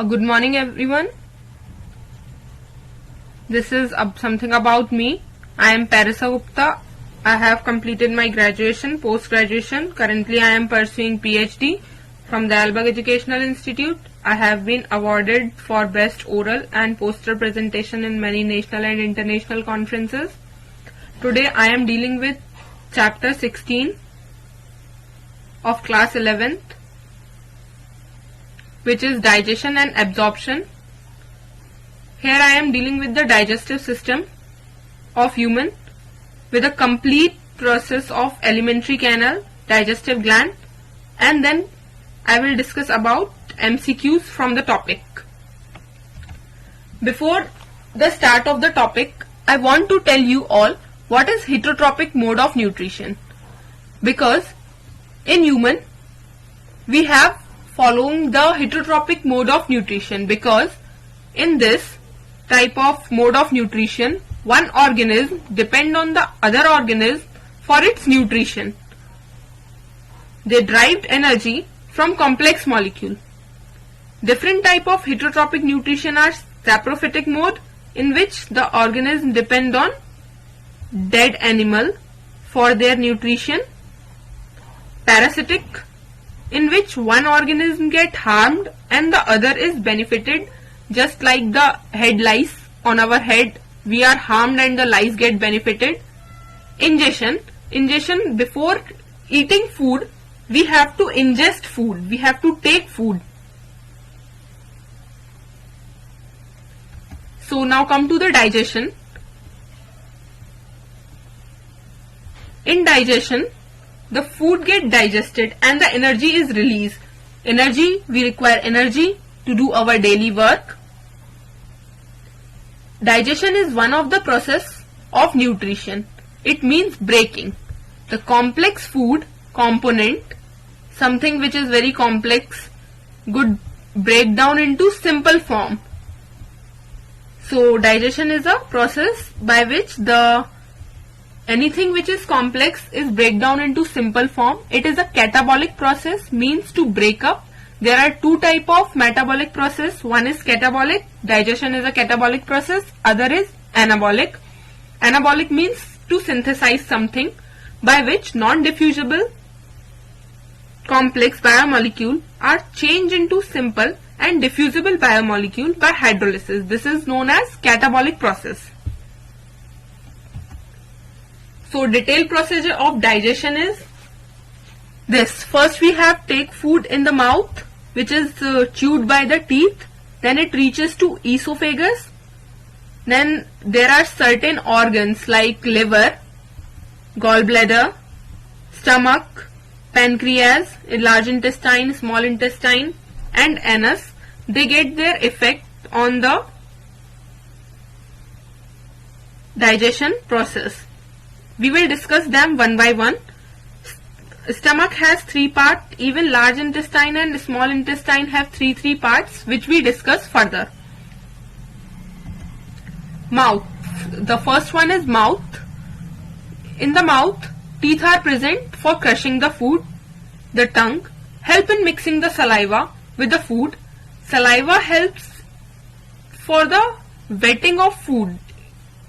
Good morning everyone. This is something about me. I am Parisa Gupta. I have completed my graduation, post-graduation. Currently I am pursuing PhD from the Albag Educational Institute. I have been awarded for best oral and poster presentation in many national and international conferences. Today I am dealing with chapter 16 of class 11th, which is digestion and absorption. Here I am dealing with the digestive system of human with a complete process of alimentary canal, digestive gland, and then I will discuss about MCQs from the topic. Before the start of the topic, I want to tell you all what is heterotrophic mode of nutrition, because in human we have following the heterotrophic mode of nutrition, because in this type of mode of nutrition one organism depend on the other organism for its nutrition. They derived energy from complex molecule. Different type of heterotrophic nutrition are saprophytic mode, in which the organism depend on dead animal for their nutrition. Parasitic, in which one organism get harmed and the other is benefited, just like the head lice on our head, we are harmed and the lice get benefited. Ingestion, before eating food we have to ingest food, we have to take food. So now come to the digestion. In digestion, the food get digested and the energy is released. We require energy to do our daily work. Digestion is one of the process of nutrition. It means breaking the complex food component, something which is very complex, good break down into simple form. So digestion is a process by which anything which is complex is break down into simple form. It is a catabolic process, means to break up. There are two type of metabolic process. One is catabolic. Digestion is a catabolic process. Other is anabolic. Anabolic means to synthesize something, by which non-diffusible complex biomolecule are changed into simple and diffusible biomolecule by hydrolysis. This is known as catabolic process. So detailed procedure of digestion is this. First we have take food in the mouth, which is chewed by the teeth. Then it reaches to esophagus. Then there are certain organs like liver, gallbladder, stomach, pancreas, large intestine, small intestine, and anus. They get their effect on the digestion process. We will discuss them one by one. Stomach has 3 parts, even large intestine and small intestine have 3 parts, which we discuss further. Mouth. The first one is mouth. In the mouth, teeth are present for crushing the food. The tongue help in mixing the saliva with the food. Saliva helps for the wetting of food.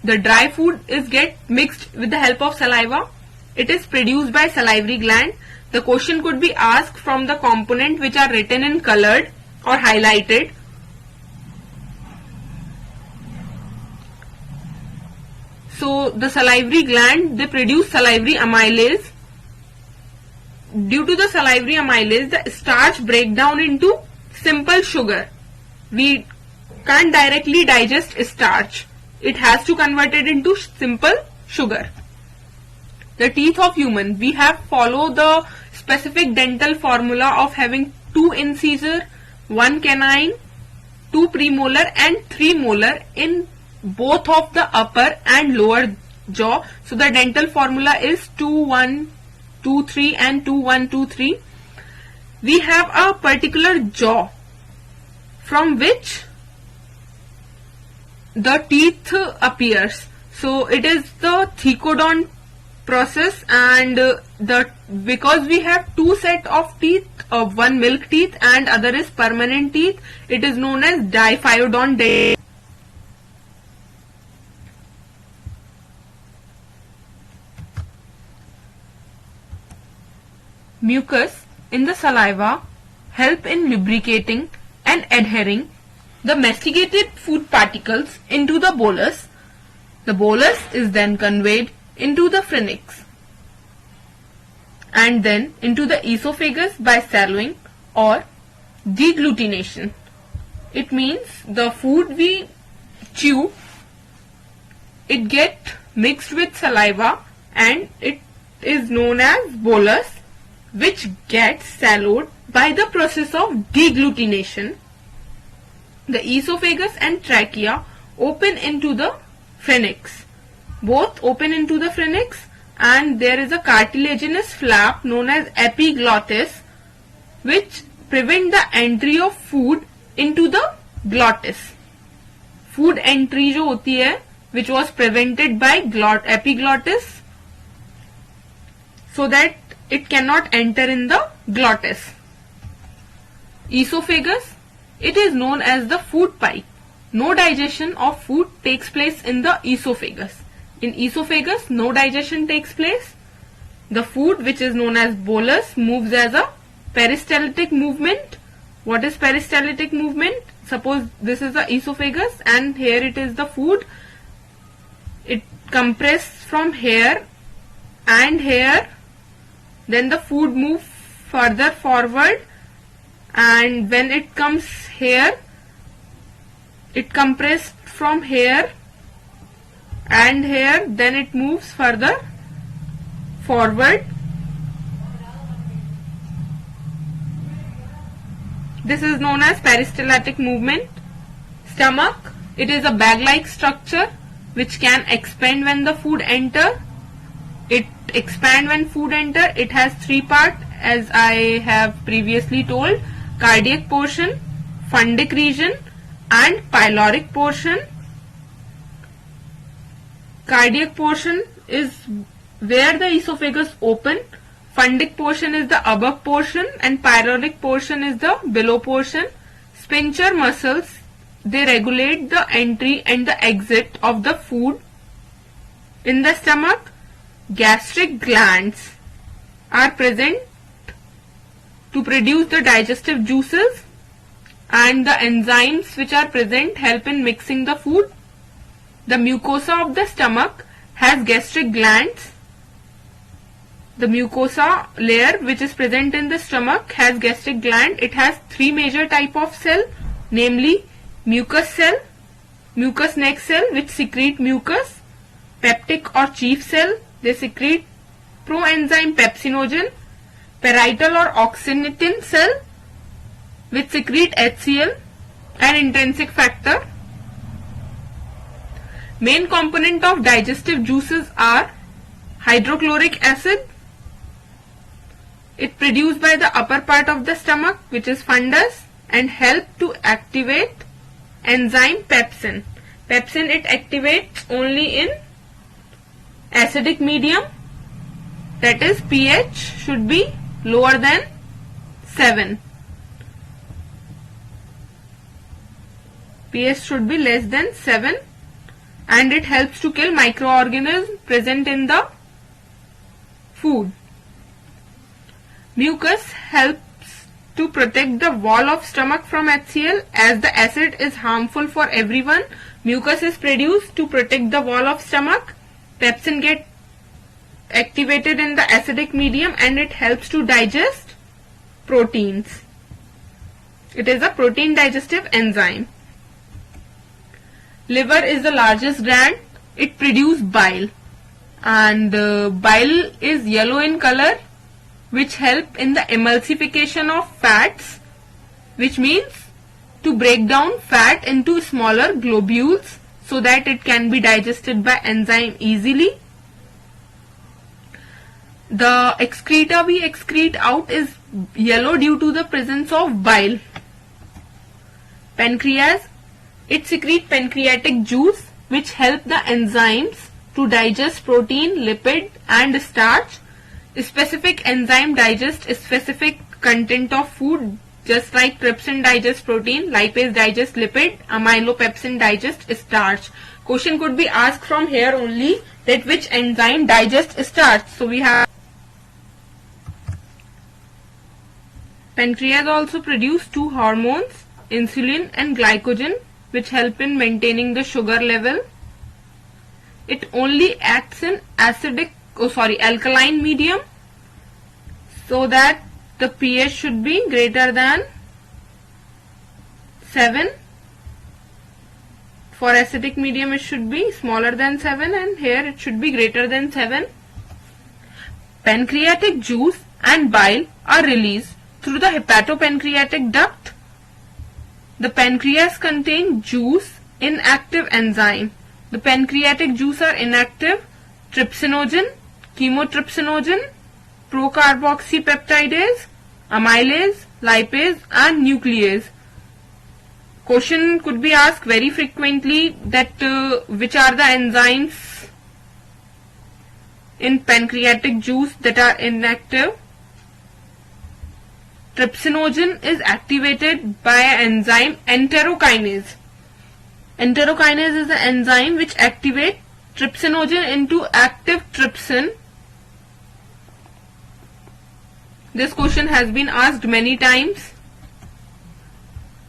The dry food is get mixed with the help of saliva. It is produced by salivary gland. The question could be asked from the component which are written in colored or highlighted. So the salivary gland, they produce salivary amylase. Due to the salivary amylase, the starch break down into simple sugar. We can't directly digest starch. It has to convert it into simple sugar. The teeth of human, we have follow the specific dental formula of having 2 incisor, 1 canine, 2 premolar and 3 molar in both of the upper and lower jaw. So the dental formula is 2 1 2 3 and 2 1 2 3. We have a particular jaw from which the teeth appears. So it is the thecodont process, and because we have two set of teeth, one milk teeth and other is permanent teeth, it is known as diphyodont. Mucus in the saliva help in lubricating and adhering the masticated food particles into the bolus. The bolus is then conveyed into the pharynx and then into the esophagus by swallowing or deglutination. It means the food we chew, it gets mixed with saliva and it is known as bolus, which gets swallowed by the process of deglutination. The esophagus and trachea open into the pharynx. Both open into the pharynx, and there is a cartilaginous flap known as epiglottis which prevent the entry of food into the glottis. Food entry जो होती है, which was prevented by epiglottis, so that it cannot enter in the glottis. Esophagus, it is known as the food pipe. No digestion of food takes place in the esophagus. In esophagus, no digestion takes place. The food, which is known as bolus, moves as a peristaltic movement. What is peristaltic movement? Suppose this is the esophagus and here it is the food. It compresses from here and here. Then the food moves further forward, and when it comes here, it compresses from here and here, then it moves further forward. This is known as peristaltic movement. Stomach, it is a bag-like structure which can expand when the food enter. It expand when food enter. It has three parts, as I have previously told: cardiac portion, fundic region and pyloric portion. Cardiac portion is where the esophagus open, fundic portion is the above portion and pyloric portion is the below portion. Sphincter muscles, they regulate the entry and the exit of the food in the stomach. Gastric glands are present to produce the digestive juices, and the enzymes which are present help in mixing the food. The mucosa of the stomach has gastric glands. The mucosa layer which is present in the stomach has gastric gland. It has three major type of cell, namely mucus cell, mucus neck cell which secrete mucus, peptic or chief cell, they secrete proenzyme pepsinogen, parietal or oxynitin cell which secrete HCl and intrinsic factor. Main component of digestive juices are hydrochloric acid. It produced by the upper part of the stomach, which is fundus, and help to activate enzyme pepsin. Pepsin, it activates only in acidic medium, that is pH should be lower than 7. pH should be less than 7, and it helps to kill microorganisms present in the food. Mucus helps to protect the wall of stomach from HCl. As the acid is harmful for everyone, mucus is produced to protect the wall of stomach. Pepsin gets activated in the acidic medium and it helps to digest proteins. It is a protein digestive enzyme. Liver is the largest gland. It produces bile, and bile is yellow in color, which help in the emulsification of fats, which means to break down fat into smaller globules so that it can be digested by enzyme easily. The excreta we excrete out is yellow due to the presence of bile. Pancreas, it secretes pancreatic juice which help the enzymes to digest protein, lipid and starch. Specific enzyme digest specific content of food, just like trypsin digest protein, lipase digest lipid, amylopepsin digest starch. Question could be asked from here only that which enzyme digests starch. So we have pancreas also produce two hormones, insulin and glycogen, which help in maintaining the sugar level. It only acts in alkaline medium, so that the pH should be greater than 7. For acidic medium it should be smaller than 7, and here it should be greater than 7. Pancreatic juice and bile are released through the hepatopancreatic duct. The pancreas contains juice inactive enzyme. The pancreatic juice are inactive trypsinogen, chymotrypsinogen, procarboxypeptidase, amylase, lipase and nuclease. Question could be asked very frequently that which are the enzymes in pancreatic juice that are inactive. Trypsinogen is activated by an enzyme enterokinase. Enterokinase is the enzyme which activates trypsinogen into active trypsin. This question has been asked many times.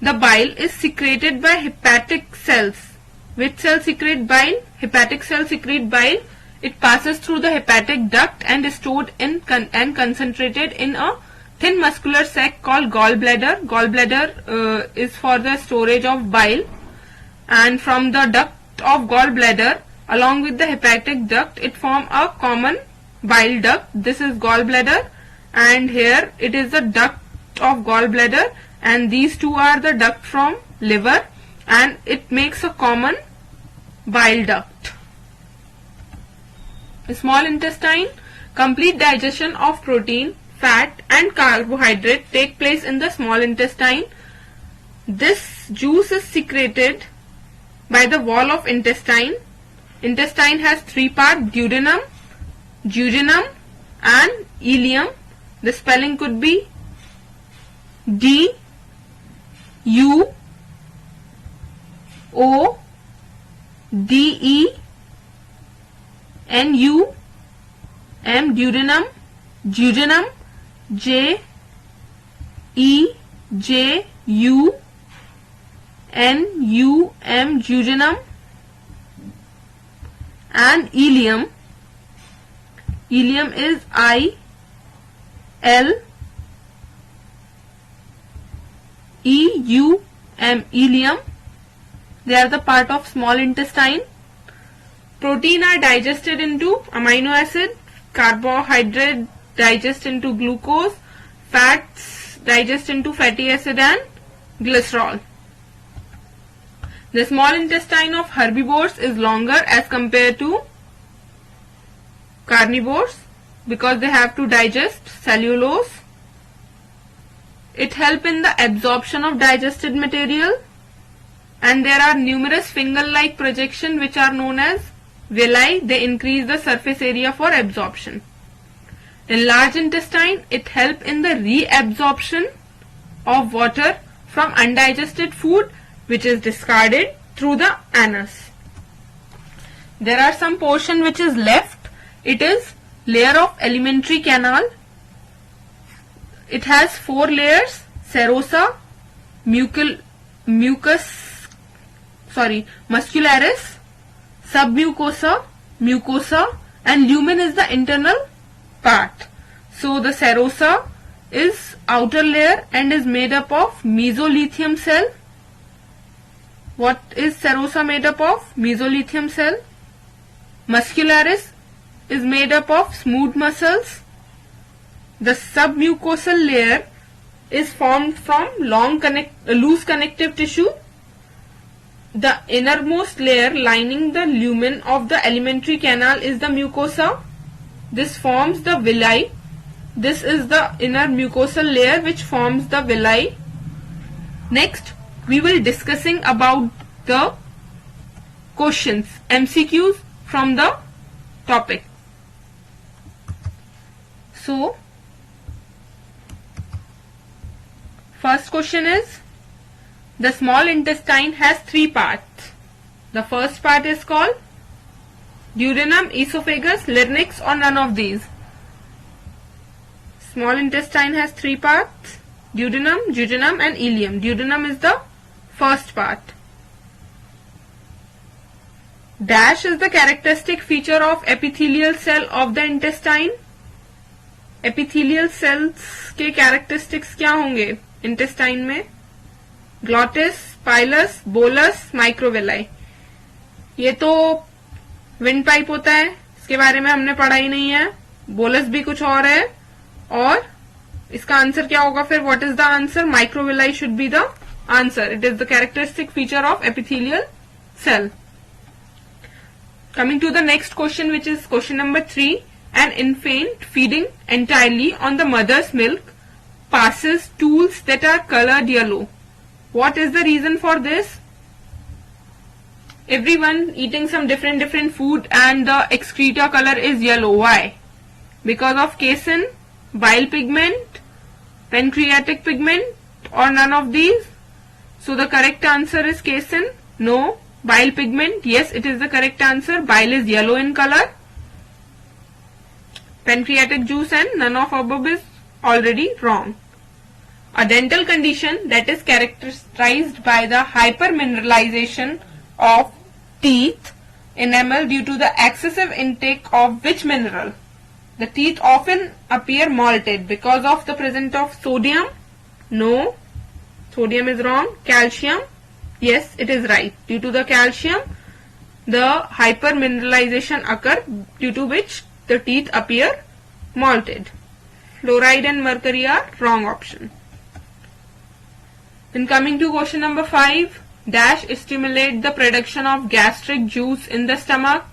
The bile is secreted by hepatic cells. Which cells secrete bile? Hepatic cells secrete bile. It passes through the hepatic duct and is stored in and concentrated in a thin muscular sac called gallbladder. Gallbladder is for the storage of bile, and from the duct of gallbladder along with the hepatic duct it forms a common bile duct. This is gallbladder, and here it is the duct of gallbladder, and these two are the duct from liver, and it makes a common bile duct. Small intestine. Complete digestion of protein, fat and carbohydrate take place in the small intestine. This juice is secreted by the wall of intestine. Intestine has three parts: duodenum, jejunum and ileum. The spelling could be D U O D E N U M, duodenum, jejunum, J E J U N U M, jejunum, and ileum. Ileum is I L E U M, ileum. They are the part of small intestine. Protein are digested into amino acid, carbohydrate digest into glucose, fats digest into fatty acid and glycerol. The small intestine of herbivores is longer as compared to carnivores because they have to digest cellulose. It helps in the absorption of digested material, and there are numerous finger-like projections which are known as villi. They increase the surface area for absorption. In large intestine, it helps in the reabsorption of water from undigested food which is discarded through the anus. There are some portion which is left. It is layer of alimentary canal. It has 4 layers: serosa, muscularis, submucosa, mucosa, and lumen is the internal part. So the serosa is outer layer and is made up of mesothelium cell. What is serosa made up of? Mesothelium cell. Muscularis is made up of smooth muscles. The submucosal layer is formed from loose connective tissue. The innermost layer lining the lumen of the alimentary canal is the mucosa. This forms the villi. This is the inner mucosal layer which forms the villi. Next, we will discussing about the questions, MCQs from the topic. So, first question is, the small intestine has 3 parts. The first part is called duodenum, esophagus, larynx, or none of these. Small intestine has 3 parts: duodenum, jejunum, and ileum. Duodenum is the first part. Dash is the characteristic feature of epithelial cell of the intestine. Epithelial cells के characteristics क्या होंगे intestine में? Glottis, pilus, bolus, microvilli. ये तो wind pipe होता है, इसके बारे में हमने पढ़ा ही नहीं है. बोलस भी कुछ और है, और इसका आंसर क्या होगा फिर? What is the answer? Microvilli should be the answer. It is the characteristic feature of epithelial cell. Coming to the next question, which is question number 3. An infant feeding entirely on the mother's milk passes stools that are colored yellow. What is the reason for this? Everyone eating some different food and the excreta color is yellow. Why? Because of casein, bile pigment, pancreatic pigment, or none of these? So the correct answer is casein. No. Bile pigment. Yes, it is the correct answer. Bile is yellow in color. Pancreatic juice and none of above is already wrong. A dental condition that is characterized by the hypermineralization of teeth enamel due to the excessive intake of which mineral? The teeth often appear malted because of the presence of sodium. No. Sodium is wrong. Calcium. Yes, it is right. Due to the calcium, the hypermineralization occur, due to which the teeth appear malted. Fluoride and mercury are wrong option. Then coming to question number 5. Dash stimulate the production of gastric juice in the stomach.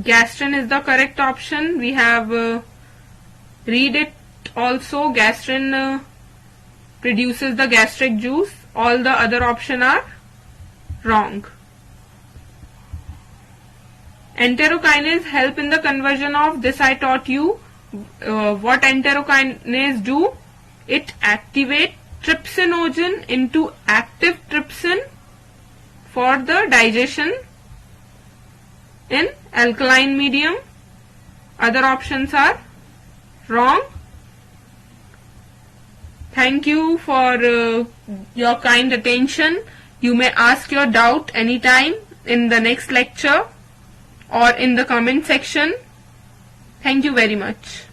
Gastrin is the correct option. We have read it also. Gastrin produces the gastric juice. All the other options are wrong. Enterokinase help in the conversion of this. I taught you. What enterokinase do? It activates trypsinogen into active trypsin for the digestion in alkaline medium. Other options are wrong. Thank you for your kind attention. You may ask your doubt anytime in the next lecture or in the comment section. Thank you very much.